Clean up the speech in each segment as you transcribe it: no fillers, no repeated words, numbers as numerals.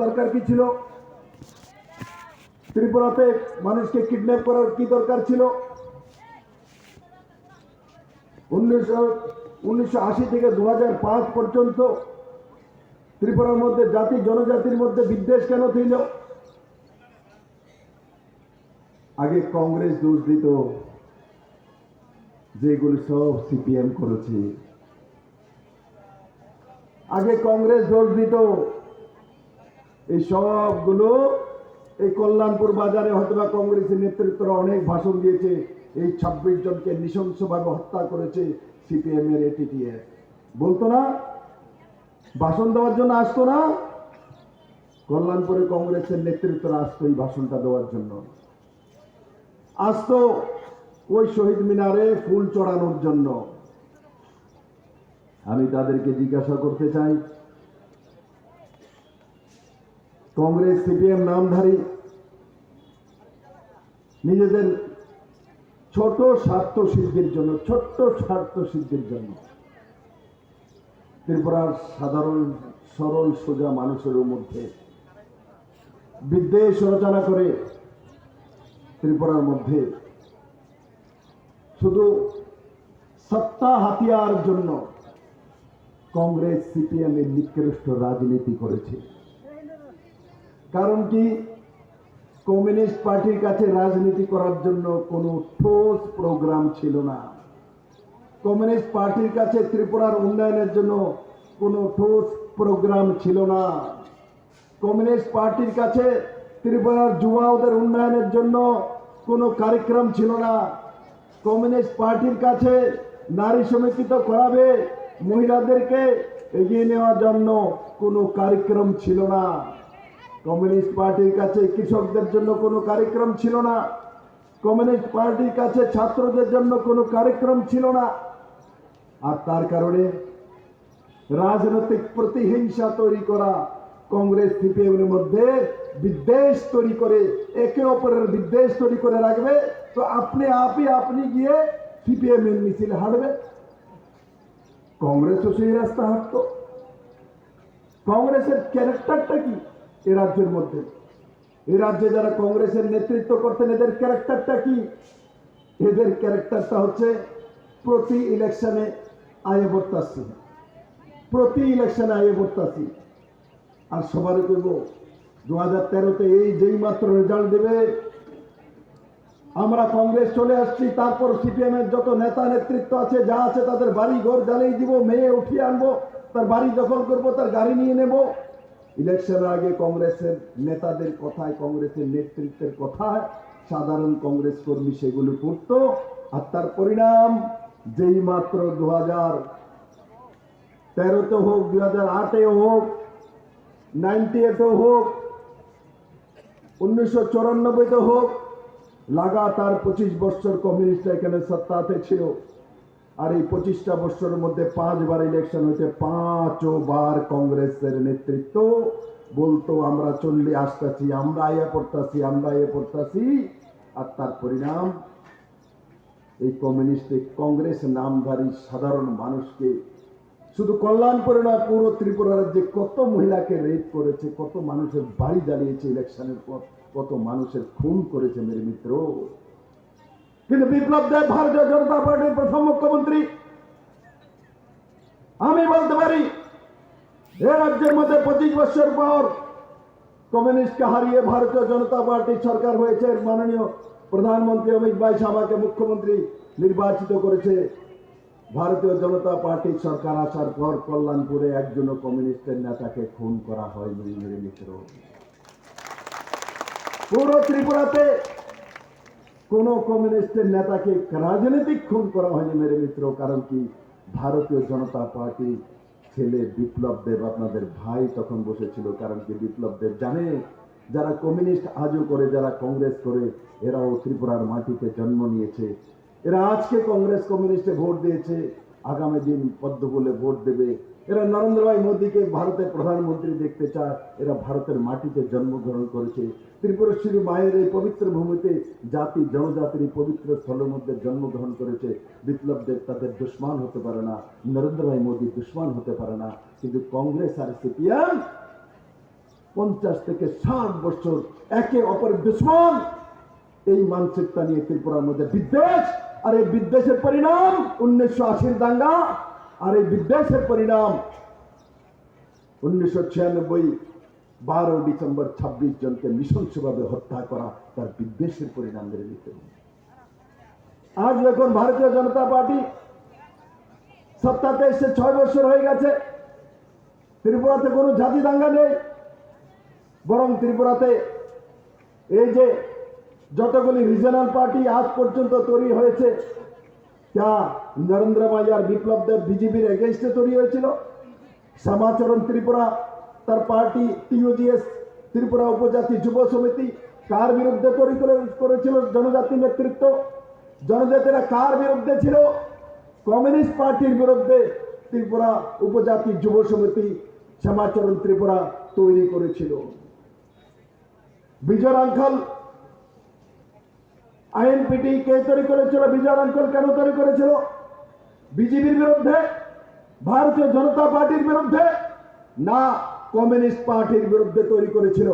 দরকার কি ছিল? ত্রিপুরাতে মানুষকে কিডন্যাপ করার কি দরকার ছিল? 1980 থেকে 2005 পর্যন্ত ত্রিপুরার মধ্যে জাতি জনজাতির মধ্যে বিদ্বেষ কেন ছিল? আগে কংগ্রেস দোষ দিত যেগুলি সব সিপিএম করেছে। আগে কংগ্রেস দোষ দিত এই সবগুলো এই কল্যাণপুর বাজারে হয়তোবা কংগ্রেসের নেতৃত্বরা অনেক ভাষণ দিয়েছে, এই 26 জনকে নৃশংসভাবে হত্যা করেছে সিপিএম এর এটিটিএফ। বলতো না? ভাষণ দেওয়ার জন্য আসতো না? কল্যাণপুরে কংগ্রেসের নেতৃত্বরা আসতো এই ভাষণটা দেওয়ার জন্য, আসতো ওই শহীদ মিনারে ফুল চড়ানোর জন্য। আমি তাদেরকে জিজ্ঞাসা করতে চাই, কংগ্রেস সিপিএম নামধারী নিজেদের ছোট স্বার্থ সিদ্ধির জন্য ত্রিপুরার সাধারণ সরল সোজা মানুষের মধ্যে বিদ্বেষ রচনা করে ত্রিপুরার মধ্যে শুধু সত্তা হাতিয়ার জন্য কংগ্রেস সিপিএম এর নিকৃষ্ট রাজনীতি করেছে। কারণ কি? কমিউনিস্ট পার্টির কাছে রাজনীতি করার জন্য কোনো ঠোস প্রোগ্রাম ছিল না। কমিউনিস্ট পার্টির কাছে ত্রিপুরার উন্নয়নের জন্য কোনো ঠোস প্রোগ্রাম ছিল না। কমিউনিস্ট পার্টির কাছে ত্রিপুরার যুবাদের উন্নয়নের জন্য কোনো কার্যক্রম ছিল না। কমিউনিস্ট পার্টির কাছে নারী সমিতি করাবে, মহিলাদেরকে এগিয়ে নেওয়ার জন্য কোনো কার্যক্রম ছিল না। কমিউনিস্ট পার্টির কাছে কৃষকদের জন্য কোনো কার্যক্রম ছিল না। কমিউনিস্ট পার্টির কাছে ছাত্রদের জন্য কোনো কার্যক্রম ছিল না। আর তার কারণে রাজনৈতিক প্রতিহিংসা তৈরি করা, কংগ্রেস সিপিএম এর মধ্যে বিদ্বেষ তৈরি করে, একে অপরের বিদ্বেষ তৈরি করে রাখবে, তো আপনি গিয়ে সিপিএম এর মিছিল হাঁটবে। কংগ্রেসও সেই রাস্তা হাঁটতো। কংগ্রেসের ক্যারেক্টারটা কি এ রাজ্যের মধ্যে? এ রাজ্যে যারা কংগ্রেসের নেতৃত্ব করতেন এদের ক্যারেক্টারটা কি? এদের ক্যারেক্টারটা হচ্ছে প্রতি ইলেকশনে আয়ে বর্তাছি, আর সবার করব 2013-তে এই যেই মাত্র রেজাল্ট দেবে আমরা কংগ্রেস চলে আসছি, তারপর সিপিএম এর যত নেতা নেতৃত্ব আছে যা আছে তাদের বাড়ি ঘর জ্বালিয়ে দিব, মেয়ে উঠিয়ে আনবো, তার বাড়ি দখল করব, তার গাড়ি নিয়ে নেব। ইলেকশনের আগে কংগ্রেসের নেতাদের কথায়, কংগ্রেসের নেতৃত্বের কথায় সাধারণ কংগ্রেস কর্মী সেগুলো করত। আর তার পরিণাম যেই মাত্র 2013-তে হোক, 2008-এ হোক, 98-এ হোক, 1994-তে হোক, লাগাতার 25 বছর কমিউনিস্ট এখানে সত্তাতে ছিল। আর এই 25টা বছরের মধ্যে 5 বার ইলেকশন হয়েছে, 5 বার কংগ্রেসের নেতৃত্ব বলতো আমরা চললে আসতেছি, আমরা এ পড়তাছি। আর তার পরিণাম এই কংগ্রেস নামধারী সাধারণ মানুষকে শুধু কল্যাণপুরে না, পুরো ত্রিপুরা রাজ্যে কত মহিলাকে রেপ করেছে, কত মানুষের বাড়ি জ্বালিয়েছে ইলেকশনের পর, কত মানুষের খুন করেছে মেরে মিত্র। কিন্তু বিপ্লব দেব ভারতীয় জনতা পার্টির প্রথম মুখ্যমন্ত্রী। আমি বলতে পারি এ রাজ্যের মধ্যে 25 বছর পর কমিউনিস্টকে হারিয়ে ভারতীয় জনতা পার্টির সরকার হয়েছে। মাননীয় প্রধানমন্ত্রী অমিত ভাই শাহকে মুখ্যমন্ত্রী নির্বাচিত করেছে। ভারতীয় জনতা পার্টির সরকার আসার পর কল্যাণপুরে একজনও কমিউনিস্টের নেতাকে খুন করা হয়নি মেরে মিত্র। পুরো ত্রিপুরাতে কোন কমিউনিস্টের নেতাকে রাজনৈতিক খুন করা হয়নি মেরে মিত্র। কারণ কি? ভারতীয় জনতা পার্টি ছেলে বিপ্লব দেব, আপনাদের ভাই তখন বসেছিল। কারণ কি? বিপ্লব দেব জানে যারা কমিউনিস্ট আজও করে, যারা কংগ্রেস করে, এরাও ত্রিপুরার মাটিতে জন্ম নিয়েছে। এরা আজকে কংগ্রেস কমিউনিস্টে ভোট দিয়েছে, আগামী দিন পদ্ম বলে ভোট দেবে। এরা নরেন্দ্র ভাই মোদীকে ভারতের প্রধানমন্ত্রী দেখতে চায়। এরা ভারতের মাটিতে জন্মগ্রহণ করেছে। ত্রিপুরেশ্বরী মায়ের এই পবিত্র ভূমিতে জাতি জনজাতির পবিত্র স্থলের মধ্যে জন্মগ্রহণ করেছে। বিপ্লব দেব তাদের দুশ্মন হতে পারে না, নরেন্দ্র ভাই মোদী দুশ্মন হতে পারে না। কিন্তু কংগ্রেস আর সিপিএম 50 থেকে 60 বছর একে অপরের দুশ্মন। এই মানসিকতা নিয়ে ত্রিপুরার মধ্যে বিদ্বেষ, আর এই বিদ্বেষের পরিণাম 1980 দাঙ্গা, আর এই বিদ্বেষের পরিণাম 1996 12 ডিসেম্বর 26 জনকে নৃশংসভাবে হত্যা করা, তার বিদ্বেষের পরিণাম মেনে নিতে হবে। আজ দেখুন ভারতীয় জনতা পার্টি সত্তাতে এসে 6 বছর হয়ে গেছে, ত্রিপুরাতে কোনো জাতি দাঙ্গা নেই, বরং ত্রিপুরাতে এই যে যতগুলি রিজনাল পার্টি আজ পর্যন্ত তৈরি হয়েছে, যা নরেন্দ্র মোদী আর বিপ্লব দেব বিজেপির এগেইনস্টে তৈরি হয়েছিল। শ্যামাচরণ ত্রিপুরা তার পার্টি টিইউজিএস ত্রিপুরা উপজাতি যুব সমিতি কার বিরুদ্ধে তৈরি করেছিল? জনজাতি নেতৃত্ব। জনজাতিরা কার বিরুদ্ধে ছিল? কমিউনিস্ট পার্টির বিরুদ্ধে ত্রিপুরা উপজাতি যুব সমিতি শ্যামাচরণ ত্রিপুরা তৈরি করেছিল। বিজয় রাঙ্খল আইএনপিটি কে তৈরি করেছিল? বিজয় রাঙ্খল কেন তৈরি করেছিল? বিজেপির বিরুদ্ধে, ভারতীয় জনতা পার্টির বিরুদ্ধে, না কমিউনিস্ট পার্টির বিরুদ্ধে তৈরি করেছিল?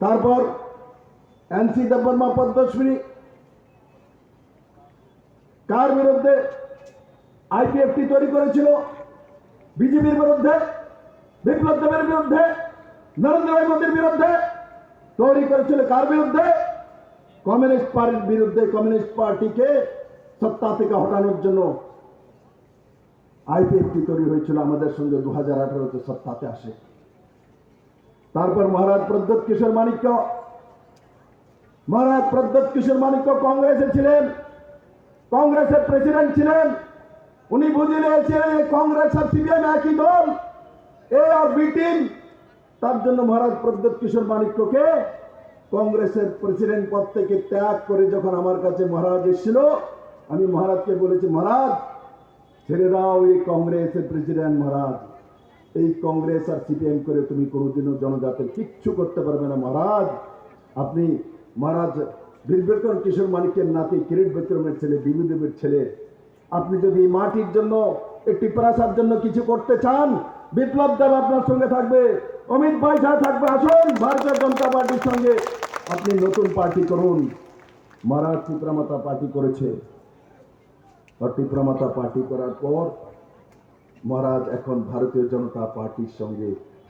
তারপর এনসি দেববর্মা পদ্মশ্রী কার বিরুদ্ধে আইপিএফটি তৈরি করেছিল? বিজেপির বিরুদ্ধে, বিপ্লব দেবের বিরুদ্ধে, নরেন্দ্র মোদীর বিরুদ্ধে তৈরি করেছিল। কার বিরুদ্ধে? কমিউনিস্ট পার্টির বিরুদ্ধে। কমিউনিস্ট পার্টিকে সত্তা থেকে হটানোর জন্য আইপিএফটি তৈরি হয়েছিল। আমাদের সঙ্গে 2018-তে সত্তাতে আসে। তারপর মহারাজ প্রদ্যোৎ কিশোর মাণিক্য, মহারাজ প্রদ্যোৎ কিশোর মাণিক্য কংগ্রেসে ছিলেন, কংগ্রেসের প্রেসিডেন্ট ছিলেন। উনি বুঝে নিয়েছিলেন কংগ্রেস আর সিপিএম একই দল, এ আর বি টিম। তার জন্য মহারাজ প্রদ্যোৎ কিশোর মাণিক্যকে কংগ্রেসের প্রেসিডেন্ট পদ থেকে ত্যাগ করে যখন আমার কাছে মহারাজ এসেছিল, আমি মহারাজকে বলেছি, মহারাজ ছেড়ে দাও এই কংগ্রেসের প্রেসিডেন্ট। মহারাজ, এই কংগ্রেস আর সিপিএম করে তুমি কোনোদিনও জনজাতির কিচ্ছু করতে পারবে না মহারাজ। আপনি মহারাজ বীর বিক্রম কিশোর মাণিক্যের নাতি, কিরিট বিক্রমের ছেলে, বিভুদেবের ছেলে, আপনি যদি এই মাটির জন্য, একটি প্রাসার জন্য কিছু করতে চান, বিপ্লব দেব আপনার সঙ্গে থাকবে, অমিত ভাই যা থাকবে। আসুন ভারতীয় জনতা পার্টির সঙ্গে আপনি নতুন পার্টি করুন। মহারাজ ত্রিপুরামাতা পার্টি করেছে, ত্রিপুরামাতা পার্টি করার পর মহারাজ এখন ভারতীয় জনতা পার্টির সঙ্গে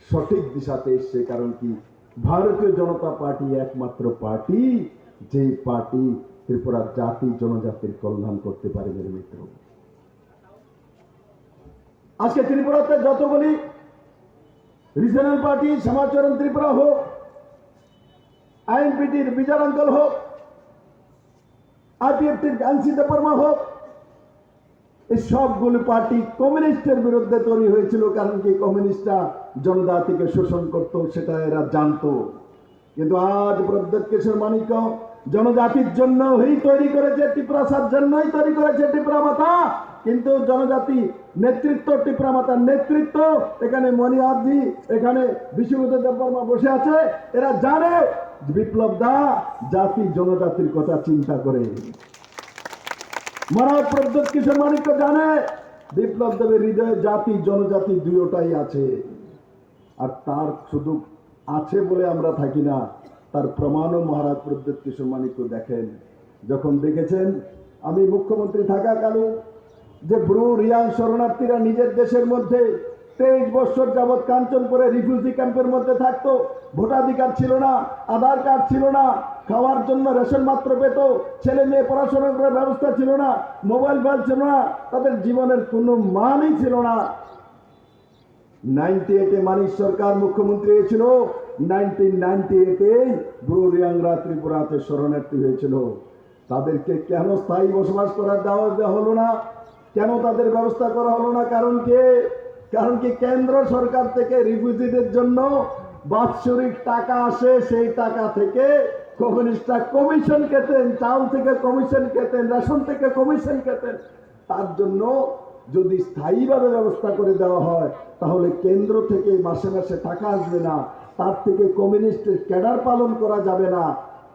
সঠিক দিশাতে এসছে। কারণ কি, ভারতীয় জনতা পার্টি একমাত্র পার্টি যে পার্টি ত্রিপুরার জাতি জনজাতির কল্যাণ করতে পারে। মেরে মিত্র, আজকে ত্রিপুরাতে যতগুলি রিজনাল পার্টি, শ্যামাচরণ ত্রিপুরা হোক, আইএনপিটির বিজয় রাঙ্খল হোক, আইপিএফটির এনসি দেববর্মা হোক, এই সবগুলো পার্টি কমিউনিস্টের বিরুদ্ধে তৈরি হয়েছিল। কারণ কি, কমিউনিস্টরা জনজাতিকে শোষণ করত, সেটা এরা জানতো। কিন্তু আজ প্রদ্যোৎ কিশোর মাণিক্য জনজাতির জন্যই তৈরি করেছে, ত্রিপুরার জন্যই তৈরি করেছে ত্রিপুরামাতা। কিন্তু জনজাতি নেতৃত্ব, ত্রিপুরামাতার নেতৃত্ব, এখানে মণিহারজি, এখানে বিশ্বজিৎ দেববর্মা বসে আছে, এরা জানে বিপ্লব দা জাতি জনজাতির কথা চিন্তা করে। মহারাজ প্রদ্যোৎ কিশোর মাণিক্য জানে বিপ্লব দেবের হৃদয়ে জাতি জনজাতি দুইটাই আছে। আর তার শুধু আছে বলে আমরা থাকি না, তার প্রমাণও মহারাজ প্রদ্যোৎ কিশোর মাণিক্য দেখেন। যখন দেখেছেন আমি মুখ্যমন্ত্রী থাকাকালে যে ব্রু রিয়াং শরণার্থীরা নিজের দেশের মধ্যে 23 বছর যাবৎ কাঞ্চনপুরে রিফিউজি ক্যাম্পের মধ্যে থাকতো, ভোটাধিকার ছিল না, আধার কার্ড ছিল না, খাওয়ার জন্য রেশন মাত্র পেত, ছেলে মেয়ে পড়াশোনা করার ব্যবস্থা ছিল না, মোবাইল ফোন ছিল না, তাদের জীবনের কোনো মানই ছিল না। 98-এ মানিক সরকার মুখ্যমন্ত্রী হয়েছিল। 1998-এ ব্রু রিয়াংরা ত্রিপুরাতে শরণার্থী হয়েছিল। তাদেরকে কেন স্থায়ী বসবাস করার দেওয়া হলো না? কেন তাদের ব্যবস্থা করা হলো না? কারণ কি কেন্দ্র সরকার থেকে রিফিউজিদের জন্য বাৎসরিক টাকা আসে, সেই টাকা থেকে কমিউনিস্টরা কমিশন খেতেন, চাউল থেকে কমিশন খেতেন, রেশন থেকে কমিশন খেতেন। তার জন্য যদি স্থায়ীভাবে ব্যবস্থা করে দেওয়া হয়, তাহলে কেন্দ্র থেকে মাসে মাসে টাকা আসবে না, তার থেকে কমিউনিস্টের ক্যাডার পালন করা যাবে না।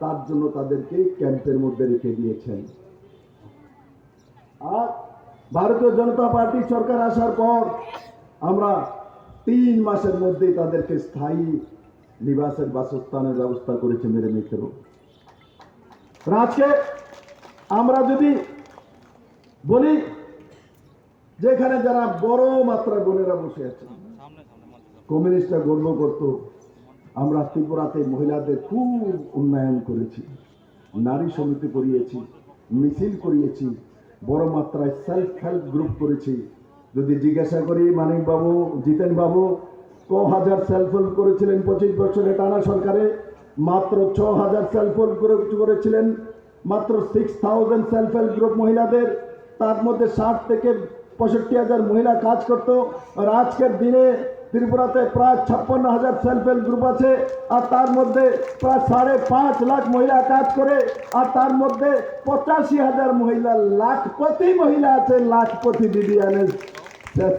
তার জন্য তাদেরকে ক্যাম্পের মধ্যে রেখে দিয়েছেন। আর ভারতীয় জনতা পার্টি সরকার আসার পর আমরা 3 মাসের মধ্যেই তাদেরকে স্থায়ী নিবাসের বাসস্থানের ব্যবস্থা করেছে মেরে মিত্র। আজকে আমরা যদি বলি যেখানে যারা বড় মাত্রার বোনেরা বসে আছে, কমিউনিস্টরা গর্ব করত আমরা ত্রিপুরাতে মহিলাদের খুব উন্নয়ন করেছি, নারী সমিতি করিয়েছি, মিছিল করিয়েছি, বড় মাত্রায় সেলফ হেল্প গ্রুপ করেছি। যদি জিজ্ঞাসা করি মানিক বাবু, জিতেন বাবু ক হাজার সেলফ হেল্প করেছিলেন 25 বছরে টানা সরকারে? মাত্র 6000 সেলফ হেল্প গ্রুপ করেছিলেন, মাত্র 6000 সেলফ হেল্প গ্রুপ মহিলাদের। তার মধ্যে 60 থেকে 65,000 মহিলা কাজ করত। আর আজকের দিনে ত্রিপুরাতে প্রায় 56,000 সেলফ হেল্প গ্রুপ আছে, আর তার মধ্যে প্রায় 5.5 লাখ মহিলা কাজ করে, আর তার মধ্যে 85,000 মহিলা, লাখপতি মহিলা আছে, লাখপতি বিবিএনএস সেলফ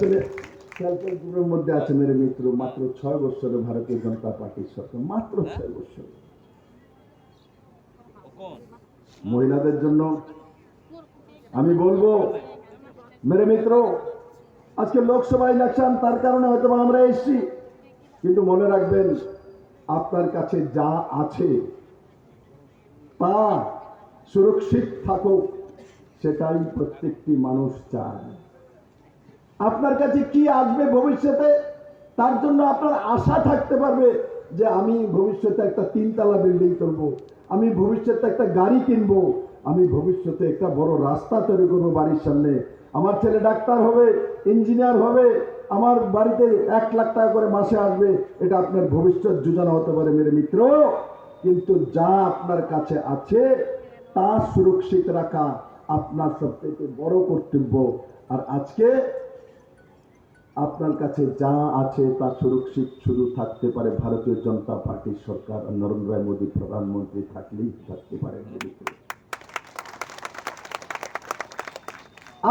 হেল্প গ্রুপের মধ্যে আছে মেরে মিত্র। মাত্র 6 বছরে ভারতীয় জনতা পার্টির সরকার, মাত্র 6 বছর। মহিলাদের জন্য আমি বলবো মেরে মিত্র, আজকে লোকসভা ইলেকশন, তার কারণে হয়তো আমরা এসেছি, কিন্তু মনে রাখবেন আপনার কাছে যা আছে তা সুরক্ষিত থাকুক, সেটাই প্রত্যেকটি মানুষ চায়। আপনার কাছে কি আসবে ভবিষ্যতে, তার জন্য আপনার আশা থাকতে পারবে যে আমি ভবিষ্যতে একটা 3তলা বিল্ডিং করব, আমি ভবিষ্যতে একটা গাড়ি কিনবো, আমি ভবিষ্যতে একটা বড় রাস্তা তৈরি করবো বাড়ির সামনে, আমার ছেলে ডাক্তার হবে, ইঞ্জিনিয়ার হবে, আমার বাড়িতে 1 লাখ টাকা করে মাসে আসবে। এটা আপনার ভবিষ্যৎ যোজনা হতে পারে মেরে মিত্র, কিন্তু যা আপনার কাছে আছে তা সুরক্ষিত রাখা আপনার সবথেকে বড় কর্তব্য। আর আজকে আপনার কাছে যা আছে তা সুরক্ষিত শুধু থাকতে পারে ভারতীয় জনতা পার্টির সরকার, নরেন্দ্র মোদী প্রধানমন্ত্রী থাকলেই থাকতে পারে।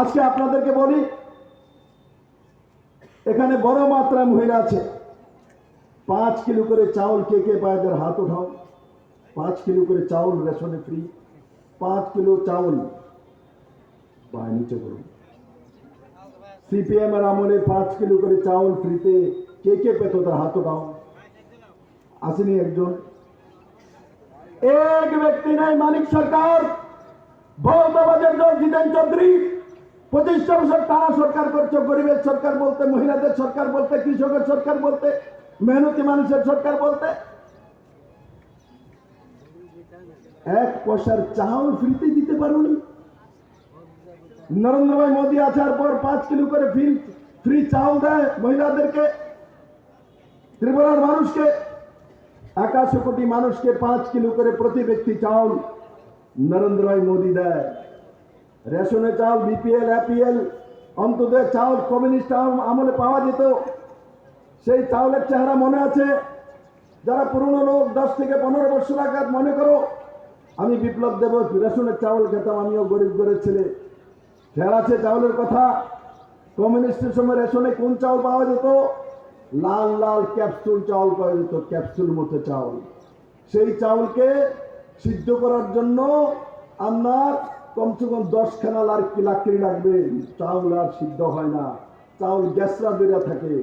আজকে আপনাদেরকে বলি, এখানে বড় মাত্রায় মহিলা আছে। 5 কিলো করে চাউল কে কে পায়, এদের হাত উঠাও। 5 কিলো করে চাউল রেশনে ফ্রি, 5 কিলো চাউল পায়, নিচে করুন। সিপিএম এর আমলে 5 কিলো করে চাউল ফ্রিতে কে কে পেত, তার হাত উঠাও। আসেনি একজন? এক ব্যক্তি নাই। মানিক সরকার, ভৌতবাদের দল জিতেন চৌধুরী 25 বছর টানা সরকার করছে। গরিবের সরকার বলতে, মহিলাদের সরকার বলতে, কৃষকের সরকার বলতে, মেহনতি মানুষের সরকার বলতে, 1 পয়সার চাউল ফ্রিতে দিতে পারুনি। নরেন্দ্র ভাই মোদী আসার পর 5 কিলো করে ফ্রি চাউল দেয় মহিলাদেরকে। ত্রিপুরার মানুষকে, 81 কোটি মানুষকে 5 কিলো করে প্রতি ব্যক্তি চাউল নরেন্দ্র ভাই মোদী দেয়। রেশনে চাউল, বিপিএল, এপিএল, অন্তদের চাউল কমিউনিস্ট আমলে পাওয়া যেত। সেই চাউলের চেহারা মনে আছে? যারা পুরনো লোক 10 থেকে 15 বছর আগে মনে করো, আমি বিপ্লব দেব রেশনের চাউল খেতাম, আমিও গরিব ঘরের ছেলে। খেয়াল আছে চাউলের কথা? কমিউনিস্টের সময় রেশনে কোন চাউল পাওয়া যেত? লাল লাল ক্যাপসুল চাউল পাওয়া যেত, ক্যাপসুল মতো চাউল। সেই চাউলকে সিদ্ধ করার জন্য আপনার কমসে কম 10খানা লাকড়ি লাগবে। চাউল আর সিদ্ধ হয় না, চাউল গ্যাসরা বেড়ে থাকে।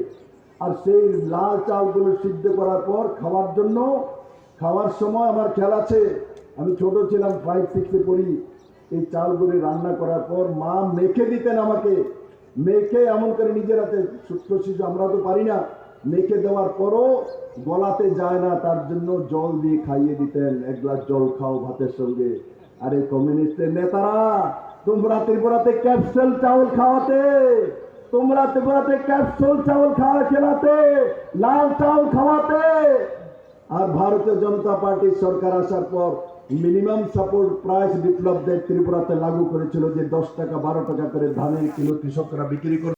আর সেই লাল চাউলগুলো সিদ্ধ করার পর খাওয়ার জন্য, খাওয়ার সময় আমার খেয়াল আছে, আমি ছোট ছিলাম, 5-6 পড়ি। এই চাউলগুলি রান্না করার পর মা মেখে দিতেন আমাকে, মেখে এমন করে নিজের হাতে, ছোট্ট শিশু আমরা তো পারি না, মেখে দেওয়ার পরও গলাতে যায় না, তার জন্য জল দিয়ে খাইয়ে দিতেন, 1 গ্লাস জল খাও ভাতের সঙ্গে। আরে কমিউনিস্টের নেতারা, তোমরা ত্রিপুরাতে ক্যাপসুল চাউল খাওয়াতে, তোমরা ত্রিপুরাতে ক্যাপসুল চাউল খেলাতে, লাল চাউল খাওয়াতে। আর ভারতীয় জনতা পার্টির সরকার আসার পর minimum support price Biplab Deb ত্রিপুরাতে লাগু করেছিল, যে 10 টাকা 12 টাকা করে ধানের কিলো কৃষকরা বিক্রি করে।